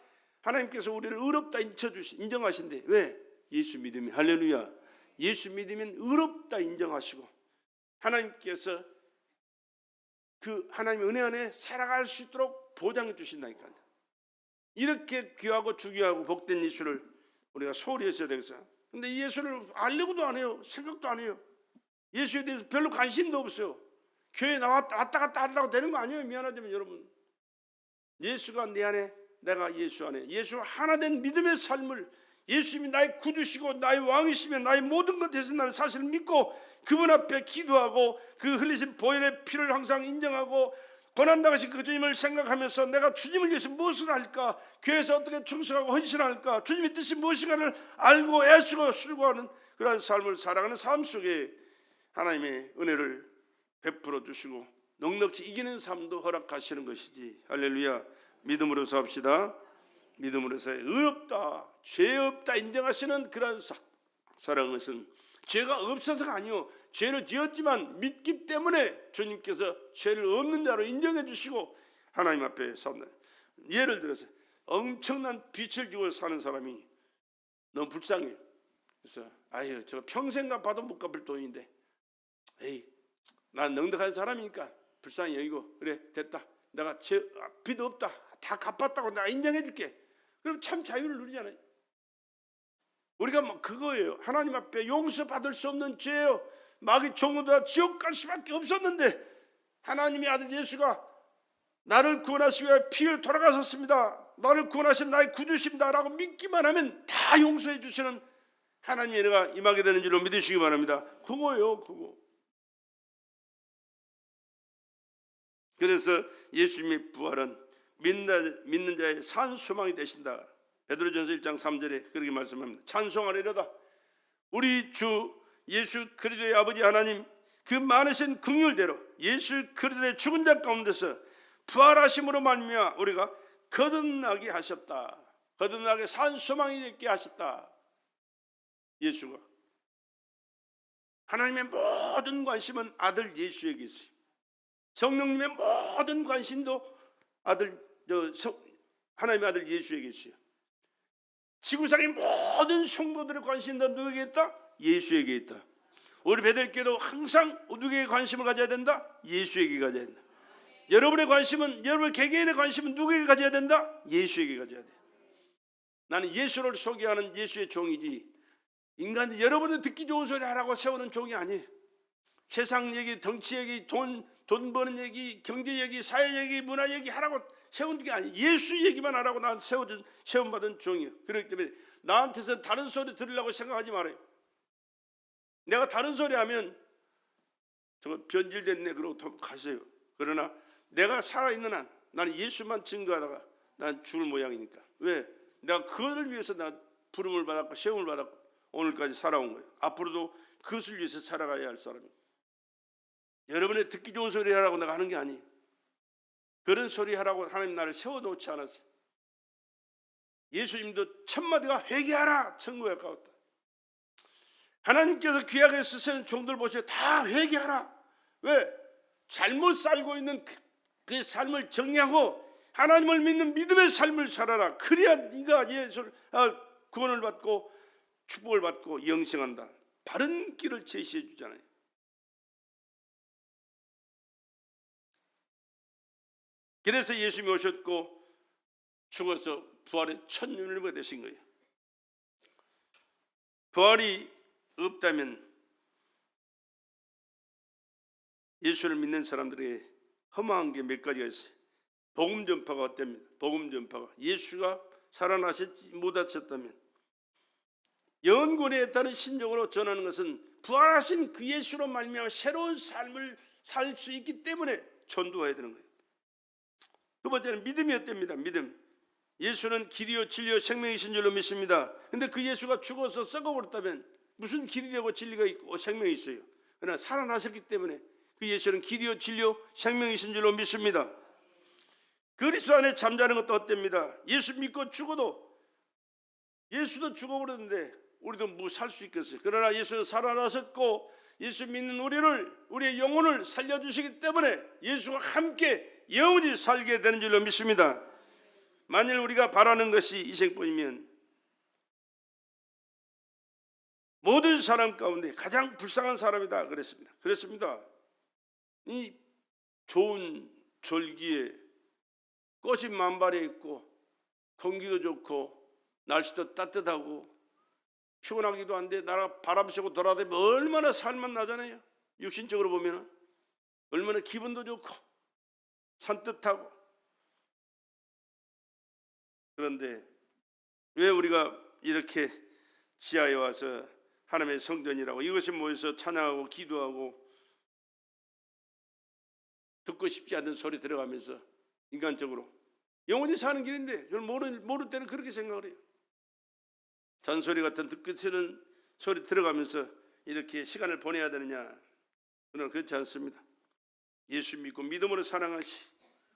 하나님께서 우리를 의롭다 인정하신대. 왜? 예수 믿으면. 할렐루야. 예수 믿으면 의롭다 인정하시고 하나님께서 그 하나님의 은혜 안에 살아갈 수 있도록 보장해 주신다니까요. 이렇게 귀하고 중요하고 복된 예수를 우리가 소홀히 했어야 되겠어요. 근데 이 예수를 알려고도 안 해요. 생각도 안 해요. 예수에 대해서 별로 관심도 없어요. 교회에 왔다 갔다 하려고 되는 거 아니에요. 미안하지만 여러분, 예수가 내 안에, 내가 예수 안에, 예수 하나 된 믿음의 삶을, 예수님이 나의 구주시고 나의 왕이시며 나의 모든 것 되신다는 사실을 믿고 그분 앞에 기도하고 그 흘리신 보혈의 피를 항상 인정하고 고난당하신 그 주님을 생각하면서 내가 주님을 위해서 무엇을 할까, 교회에서 어떻게 충성하고 헌신할까, 주님의 뜻이 무엇인가를 알고 애쓰고 수고하는 그러한 삶을 살아가는 삶 속에 하나님의 은혜를 베풀어 주시고 넉넉히 이기는 삶도 허락하시는 것이지. 할렐루야. 믿음으로 삽시다. 믿음으로서 의롭다, 죄 없다 인정하시는 그런 살아가는 것은 죄가 없어서가 아니요, 죄를 지었지만 믿기 때문에 주님께서 죄를 없는 자로 인정해 주시고 하나님 앞에 산다. 예를 들어서 엄청난 빚을 지고 사는 사람이 너무 불쌍해요. 그래서 아유 저 평생 갚아도 못 갚을 돈인데, 에이 난 넉넉한 사람이니까 불쌍히 여기고 그래 됐다, 내가 빚 없다, 다 갚았다고 내가 인정해 줄게. 그럼 참 자유를 누리잖아요. 우리가 뭐 그거예요. 하나님 앞에 용서받을 수 없는 죄예요. 마귀 종로다 지옥 갈 수밖에 없었는데 하나님의 아들 예수가 나를 구원하시기 위해 피를 돌아가셨습니다, 나를 구원하신 나의 구주십니다 라고 믿기만 하면 다 용서해 주시는 하나님의 은혜가 임하게 되는 줄로 믿으시기 바랍니다. 그거예요. 그거. 그래서 예수님의 부활은 믿는 자의 산 소망이 되신다. 베드로전서 1장 3절에 그렇게 말씀합니다. 찬송하리로다. 우리 주 예수 그리스도의 아버지 하나님 그 많으신 긍휼대로 예수 그리스도의 죽은 자 가운데서 부활하심으로 말미암아 우리가 거듭나게 하셨다. 거듭나게 산 소망이 되게 하셨다. 예수가 하나님의 모든 관심은 아들 예수에게 있어요. 성령님의 모든 관심도 하나님의 아들 예수에게 있어요. 지구상의 모든 성도들의 관심이 다 누구에게 있다? 예수에게 있다. 우리 베들교도 항상 누구에게 관심을 가져야 된다? 예수에게 가져야 된다. 여러분의 관심은, 여러분 개개인의 관심은 누구에게 가져야 된다? 예수에게 가져야 돼. 나는 예수를 소개하는 예수의 종이지, 인간 여러분들 듣기 좋은 소리 하라고 세우는 종이 아니에요. 세상 얘기, 덩치 얘기, 돈 버는 얘기, 경제 얘기, 사회 얘기, 문화 얘기 하라고 세운 게 아니에요. 예수 얘기만 하라고 난 세움받은 종이에요. 그렇기 때문에 나한테서 다른 소리 들으려고 생각하지 말아요. 내가 다른 소리 하면 저거 변질됐네 그러고 가세요. 그러나 내가 살아있는 한 나는 예수만 증거하다가 난 죽을 모양이니까. 왜? 내가 그걸 위해서 나 부름을 받았고 세움을 받았고 오늘까지 살아온 거예요. 앞으로도 그것을 위해서 살아가야 할 사람이에요. 여러분의 듣기 좋은 소리 하라고 내가 하는 게 아니에요. 그런 소리 하라고 하나님 나를 세워놓지 않았어요. 예수님도 첫마디가 회개하라 천국에 가까웠다. 하나님께서 귀하게 쓰시는 종들 보세요. 다 회개하라. 왜? 잘못 살고 있는 그 삶을 정리하고 하나님을 믿는 믿음의 삶을 살아라. 그래야 네가 구원을 받고 축복을 받고 영생한다. 바른 길을 제시해 주잖아요. 그래서 예수님이 오셨고 죽어서 부활의 첫 열매가 되신 거예요. 부활이 없다면 예수를 믿는 사람들에게 허망한 게 몇 가지가 있어요. 복음 전파가 어땠습니까? 복음 전파가 예수가 살아나셨지 못하셨다면 영원권에 있다는 심정으로 전하는 것은 부활하신 그 예수로 말미암아 새로운 삶을 살 수 있기 때문에 전도해야 되는 거예요. 두 번째는 믿음이 어땠습니다. 믿음. 예수는 길이요 진리요 생명이신 줄로 믿습니다. 근데 그 예수가 죽어서 썩어버렸다면 무슨 길이 되고 진리가 있고 생명이 있어요. 그러나 살아나셨기 때문에 그 예수는 길이요 진리요 생명이신 줄로 믿습니다. 그리스도 안에 잠자는 것도 어땠습니다. 예수 믿고 죽어도 예수도 죽어버렸는데 우리도 뭐 살 수 있겠어요. 그러나 예수는 살아나셨고 예수 믿는 우리의 영혼을 살려주시기 때문에 예수와 함께 영원히 살게 되는 줄로 믿습니다. 만일 우리가 바라는 것이 이생뿐이면 모든 사람 가운데 가장 불쌍한 사람이다 그랬습니다. 그렇습니다. 이 좋은 절기에 꽃이 만발해 있고 공기도 좋고 날씨도 따뜻하고 피곤하기도 한데 나라 바람 쐬고 돌아다니면 얼마나 살만 나잖아요. 육신적으로 보면 얼마나 기분도 좋고 산뜻하고. 그런데 왜 우리가 이렇게 지하에 와서 하나님의 성전이라고 이것이 모여서 찬양하고 기도하고 듣고 싶지 않은 소리 들어가면서 인간적으로 영원히 사는 길인데 저는 모를 때는 그렇게 생각을 해요. 잔소리 같은 듣기 싫은 소리 들어가면서 이렇게 시간을 보내야 되느냐? 저는 그렇지 않습니다. 예수 믿고 믿음으로 사랑하시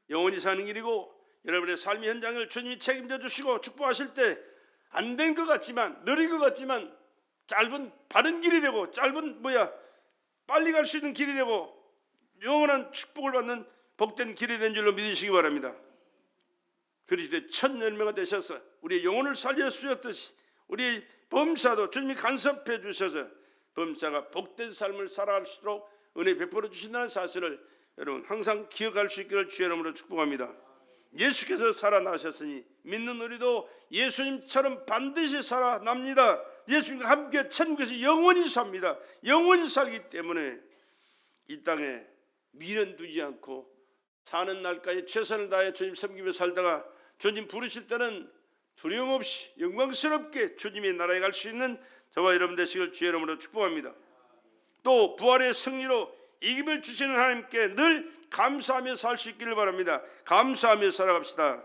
영원히 사는 길이고 여러분의 삶의 현장을 주님이 책임져 주시고 축복하실 때 안 된 것 같지만 느린 것 같지만 짧은 바른 길이 되고 빨리 갈 수 있는 길이 되고 영원한 축복을 받는 복된 길이 된 줄로 믿으시기 바랍니다. 그리스도의 첫 열매가 되셔서 우리의 영혼을 살려주셨듯이 우리 범사도 주님이 간섭해 주셔서 범사가 복된 삶을 살아갈 수 있도록 은혜 베풀어 주신다는 사실을 여러분 항상 기억할 수 있기를 주의 이름으로 축복합니다. 예수께서 살아나셨으니 믿는 우리도 예수님처럼 반드시 살아납니다. 예수님과 함께 천국에서 영원히 삽니다. 영원히 살기 때문에 이 땅에 미련 두지 않고 사는 날까지 최선을 다해 주님 섬기며 살다가 주님 부르실 때는 두려움 없이 영광스럽게 주님의 나라에 갈 수 있는 저와 여러분 되시길 주의 이름으로 축복합니다. 또 부활의 승리로 이김을 주시는 하나님께 늘 감사하며 살 수 있기를 바랍니다. 감사하며 살아갑시다.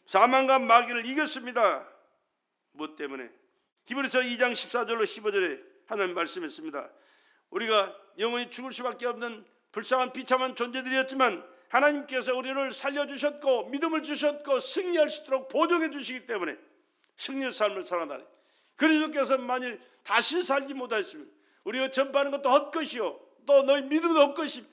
사망과 마귀를 이겼습니다. 무엇 때문에? 히브리서 2장 14절로 15절에 하나님 말씀했습니다. 우리가 영원히 죽을 수밖에 없는 불쌍한 비참한 존재들이었지만 하나님께서 우리를 살려주셨고 믿음을 주셨고 승리할 수 있도록 보존해 주시기 때문에 승리의 삶을 살아나니 그리스도께서 만일 다시 살지 못하였으면 우리가 전파하는 것도 헛것이요 또 너희 믿음도 헛것이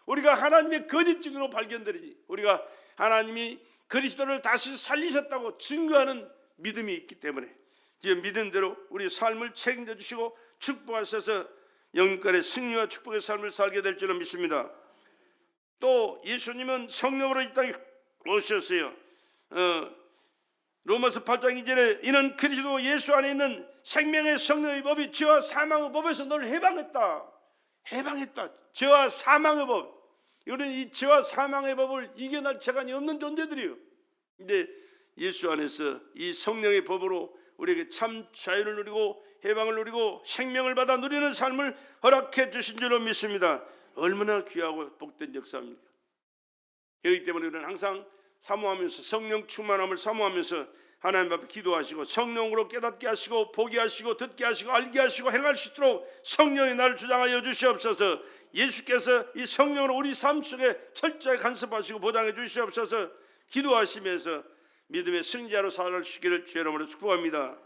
우리가 하나님의 거짓 증거로 발견되리니 우리가 하나님이 그리스도를 다시 살리셨다고 증거하는 믿음이 있기 때문에 이제 믿음대로 우리 삶을 책임져 주시고 축복하셔서 영권의 승리와 축복의 삶을 살게 될 줄로 믿습니다. 또 예수님은 성령으로 이 땅에 오셨어요. 로마서 8장 2절에 이는 그리스도 예수 안에 있는 생명의 성령의 법이 죄와 사망의 법에서 너를 해방했다. 죄와 사망의 법. 이거는 이 죄와 사망의 법을 이겨낼 재간이 없는 존재들이에요. 근데 예수 안에서 이 성령의 법으로 우리에게 참 자유를 누리고 해방을 누리고 생명을 받아 누리는 삶을 허락해 주신 줄로 믿습니다. 얼마나 귀하고 복된 역사입니까? 그렇기 때문에 우리는 항상 사모하면서 성령 충만함을 사모하면서 하나님 앞에 기도하시고 성령으로 깨닫게 하시고 보게 하시고 듣게 하시고 알게 하시고 행할 수 있도록 성령이 나를 주장하여 주시옵소서. 예수께서 이 성령으로 우리 삶 속에 철저히 간섭하시고 보장해 주시옵소서. 기도하시면서 믿음의 승자로 살아주시기를 주의 이름으로 축복합니다.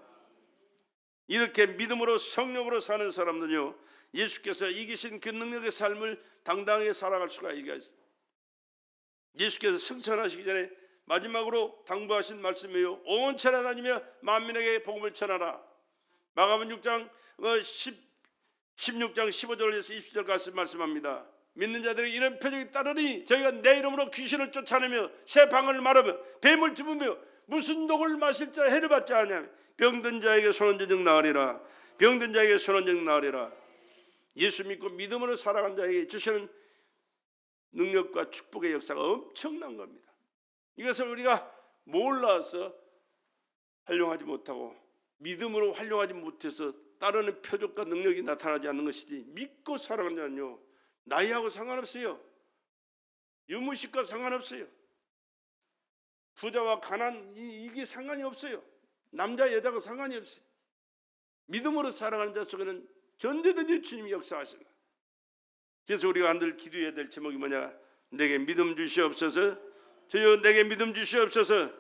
이렇게 믿음으로 성령으로 사는 사람들은요, 예수께서 이기신 그 능력의 삶을 당당하게 살아갈 수가 있어요. 예수께서 승천하시기 전에 마지막으로 당부하신 말씀이에요. 온 천하 다니며 만민에게 복음을 전하라. 마가복음 6장 16장 15절에서 20절까지 말씀합니다. 믿는 자들이 이런 표적이 따르니 저희가 내 이름으로 귀신을 쫓아내며 새 방언을 말하며 뱀을 집으며 무슨 독을 마실 자 해를 받지 않냐며 병든 자에게 손원증 나으리라. 병든 자에게 손원증 나으리라. 예수 믿고 믿음으로 살아간 자에게 주시는 능력과 축복의 역사가 엄청난 겁니다. 이것을 우리가 몰라서 활용하지 못하고 믿음으로 활용하지 못해서 따르는 표적과 능력이 나타나지 않는 것이지, 믿고 살아가는 자는요 나이하고 상관없어요. 유무식과 상관없어요. 부자와 가난 이게 상관이 없어요. 남자 여자가 상관이 없어요. 믿음으로 살아가는 자 속에는 전대든지 주님이 역사하신다. 그래서 우리가 늘 기도해야 될 제목이 뭐냐? 내게 믿음 주시옵소서. 주여 내게 믿음 주시옵소서.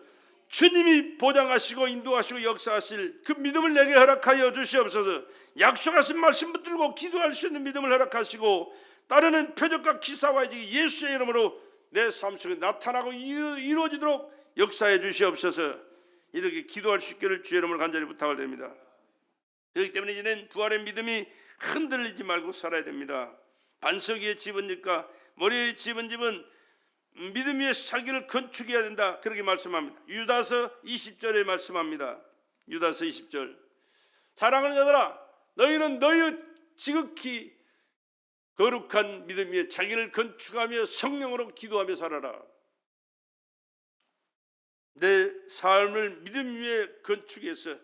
주님이 보장하시고 인도하시고 역사하실 그 믿음을 내게 허락하여 주시옵소서. 약속하신 말씀 붙들고 기도할 수 있는 믿음을 허락하시고 따르는 표적과 기사와 예수의 이름으로 내 삶 속에 나타나고 이루어지도록 역사해 주시옵소서. 이렇게 기도할 수 있기를 주의 이름으로 간절히 부탁을 드립니다. 그렇기 때문에 이제는 부활의 믿음이 흔들리지 말고 살아야 됩니다. 반석 위에 집은 집과 머리 위에 집은 집은 믿음 위에 살기를 건축해야 된다. 그렇게 말씀합니다. 유다서 20절에 말씀합니다. 유다서 20절. 사랑하는 자들아, 너희는 너희의 지극히 거룩한 믿음 위에 자기를 건축하며 성령으로 기도하며 살아라. 내 삶을 믿음 위에 건축해서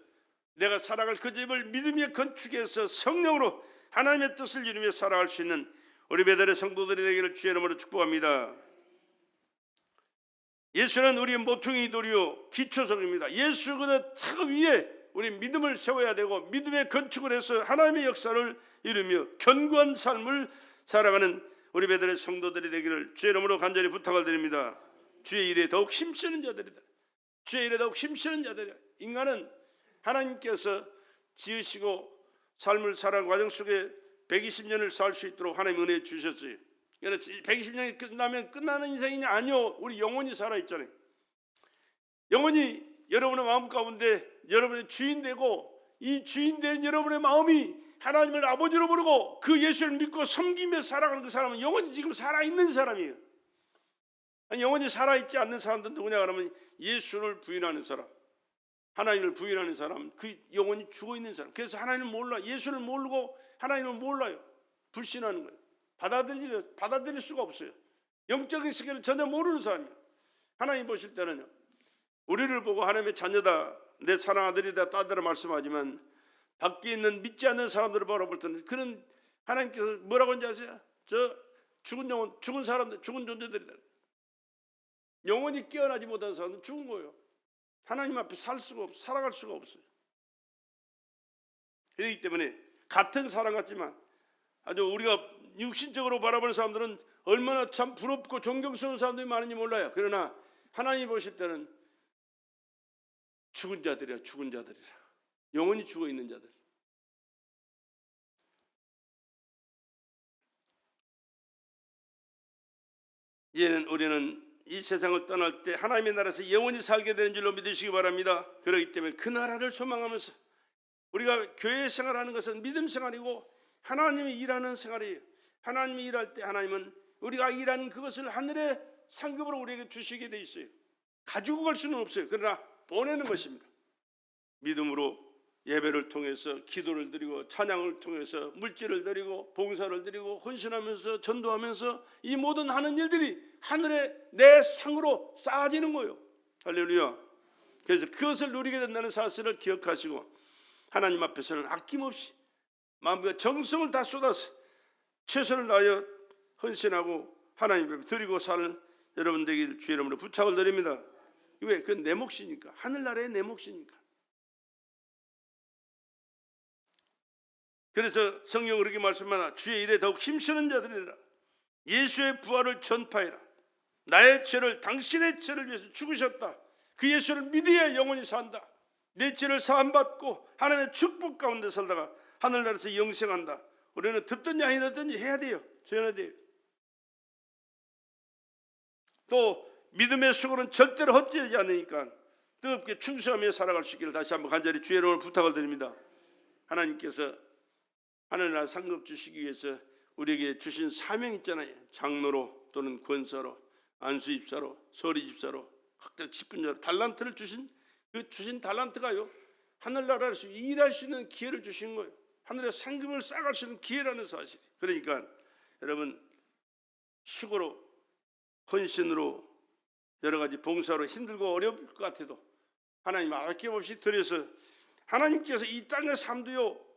내가 살아갈 그 집을 믿음 위에 건축해서 성령으로 하나님의 뜻을 이루며 살아갈 수 있는 우리 베델의 성도들이 되기를 주의 이름으로 축복합니다. 예수는 우리의 모퉁이 돌이요 기초석입니다. 예수 그 위에 우리 믿음을 세워야 되고 믿음의 건축을 해서 하나님의 역사를 이루며 견고한 삶을 살아가는 우리 베델의 성도들이 되기를 주의 이름으로 간절히 부탁을 드립니다. 주의 일에 더욱 힘쓰는 자들이다. 주의 일에 더욱 힘쓰는 자들이다. 인간은 하나님께서 지으시고 삶을 살아가는 과정 속에 120년을 살 수 있도록 하나님 은혜 주셨어요. 120년이 끝나면 끝나는 인생이냐? 아니요. 우리 영원히 살아있잖아요. 영원히 여러분의 마음 가운데 여러분의 주인 되고, 이 주인 된 여러분의 마음이 하나님을 아버지로 부르고 그 예수를 믿고 섬기며 살아가는 그 사람은 영원히 지금 살아있는 사람이에요. 영원히 살아있지 않는 사람들은 누구냐 그러면 예수를 부인하는 사람, 하나님을 부인하는 사람, 그 영원히 죽어있는 사람. 그래서 하나님을 몰라, 예수를 모르고 하나님을 몰라요. 불신하는 거예요. 받아들일 수가 없어요. 영적인 세계를 전혀 모르는 사람이에요. 하나님 보실 때는요, 우리를 보고 하나님의 자녀다, 내 사랑 아들이다, 딸들아 말씀하지만 밖에 있는 믿지 않는 사람들을 바라볼 때는 그는 하나님께서 뭐라고 하는지 아세요? 저 죽은 영혼, 죽은 사람들, 죽은 존재들이다. 영원히 깨어나지 못한 사람은 죽은 거예요. 하나님 앞에 살아갈 수가 없어요. 그렇기 때문에 같은 사람 같지만 아주 우리가 육신적으로 바라보는 사람들은 얼마나 참 부럽고 존경스러운 사람들이 많은지 몰라요. 그러나 하나님 보실 때는 죽은 자들이라, 죽은 자들이라, 영원히 죽어 있는 자들. 이제는 우리는 이 세상을 떠날 때 하나님의 나라에서 영원히 살게 되는 줄로 믿으시기 바랍니다. 그렇기 때문에 그 나라를 소망하면서 우리가 교회 생활하는 것은 믿음 생활이고 하나님이 일하는 생활이에요. 하나님이 일할 때 하나님은 우리가 일하는 그것을 하늘의 상급으로 우리에게 주시게 돼 있어요. 가지고 갈 수는 없어요. 그러나 보내는 것입니다. 믿음으로 예배를 통해서 기도를 드리고 찬양을 통해서 물질을 드리고 봉사를 드리고 헌신하면서 전도하면서 이 모든 하는 일들이 하늘에 내 상으로 쌓아지는 거예요. 할렐루야. 그래서 그것을 누리게 된다는 사실을 기억하시고 하나님 앞에서는 아낌없이 마음과 정성을 다 쏟아서 최선을 다하여 헌신하고 하나님 앞에 드리고 사는 여러분 되길 주의 이름으로 부탁을 드립니다. 왜? 그건 내 몫이니까. 하늘나라의 내 몫이니까. 그래서 성경은 그렇게 말씀하나 주의 일에 더욱 힘쓰는 자들이라. 예수의 부활을 전파해라. 나의 죄를 당신의 죄를 위해서 죽으셨다. 그 예수를 믿어야 영원히 산다. 내 죄를 사함받고 하나님의 축복 가운데 살다가 하늘나라에서 영생한다. 우리는 듣든지 아니 듣든지 해야 돼요. 전해야 돼요. 또 믿음의 수고는 절대로 헛되지 않으니까 뜨겁게 충성하며 살아갈 수 있기를 다시 한번 간절히 주의 이름으로 부탁을 드립니다. 하나님께서 하늘나라 상급 주시기 위해서 우리에게 주신 사명 있잖아요. 장로로 또는 권사로, 안수집사로, 서리집사로, 각각 직분자로 달란트를 주신 그 주신 달란트가요, 하늘나라에서 일할 수 있는 기회를 주신 거예요. 하늘의 상급을 쌓아갈 수 있는 기회라는 사실. 그러니까 여러분 수고로 헌신으로 여러 가지 봉사로 힘들고 어려울 것 같아도 하나님 아낌없이 드려서 하나님께서 이 땅의 삶도요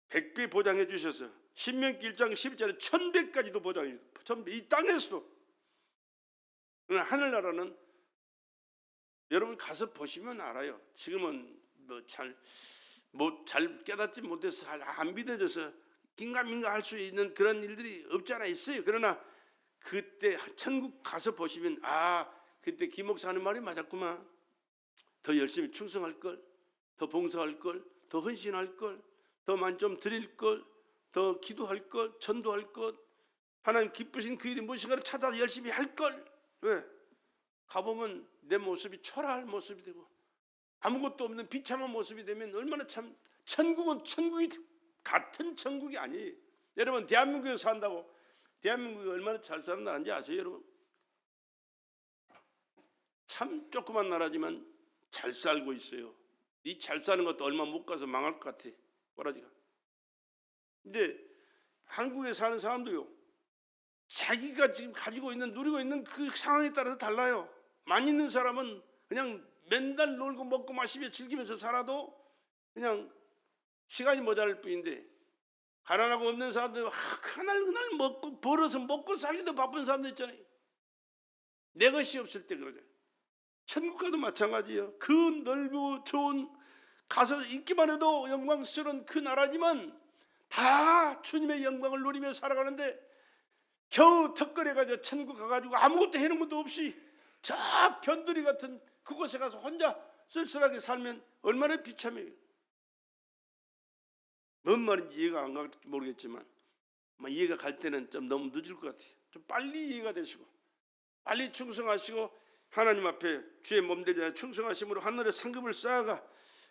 100배 보장해 주셔서 신명기 1장 12절에 1000배까지도 보장해 주세요. 1000배 이 땅에서도. 그러나 하늘나라는 여러분 가서 보시면 알아요. 지금은 잘 깨닫지 못해서 잘 안 믿어져서 긴가민가 할 수 있는 그런 일들이 없지 않아 있어요. 그러나 그때 천국 가서 보시면 아 그때 김 목사 하는 말이 맞았구만. 더 열심히 충성할 걸, 더 봉사할 걸, 더 헌신할 걸, 더 많이 좀 드릴 걸, 더 기도할 걸, 전도할 것, 하나님 기쁘신 그 일이 무엇인가를 찾아서 열심히 할 걸. 왜? 가보면 내 모습이 초라할 모습이 되고 아무것도 없는 비참한 모습이 되면 얼마나 참 천국은 천국이 같은 천국이 아니에요. 여러분 대한민국에 산다고 대한민국이 얼마나 잘 사는 나라인지 아세요 여러분? 참 조그만 나라지만 잘 살고 있어요. 이 잘 사는 것도 얼마 못 가서 망할 것 같아 꼬라지가. 근데 한국에 사는 사람도요 자기가 지금 가지고 있는 누리고 있는 그 상황에 따라서 달라요. 많이 있는 사람은 그냥 맨날 놀고 먹고 마시며 즐기면서 살아도 그냥 시간이 모자랄 뿐인데 가난하고 없는 사람들 그날 먹고 벌어서 먹고 살기도 바쁜 사람들 있잖아요. 내 것이 없을 때 그러죠. 천국과도 마찬가지예요. 그 넓고 좋은 가서 있기만 해도 영광스러운 그 나라지만 다 주님의 영광을 누리며 살아가는데 겨우 턱걸이가지고 천국 가가지고 아무것도 해놓은 것도 없이 저 변두리 같은 그곳에 가서 혼자 쓸쓸하게 살면 얼마나 비참해요. 뭔 말인지 이해가 안 갈지 모르겠지만 이해가 갈 때는 좀 너무 늦을 것 같아요. 좀 빨리 이해가 되시고 빨리 충성하시고 하나님 앞에 주의 몸되자 충성하심으로 하늘의 상급을 쌓아가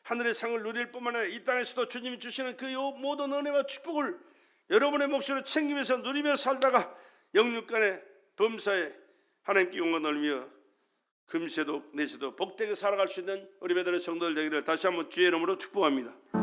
하늘의 상을 누릴 뿐만 아니라 이 땅에서도 주님이 주시는 그 모든 은혜와 축복을 여러분의 몫으로 챙기면서 누리며 살다가 영육간의 범사에 하나님께 영광을 돌리며 금세도 내세도 복되게 살아갈 수 있는 우리 배달의 성도들 되기를 다시 한번 주의 이름으로 축복합니다.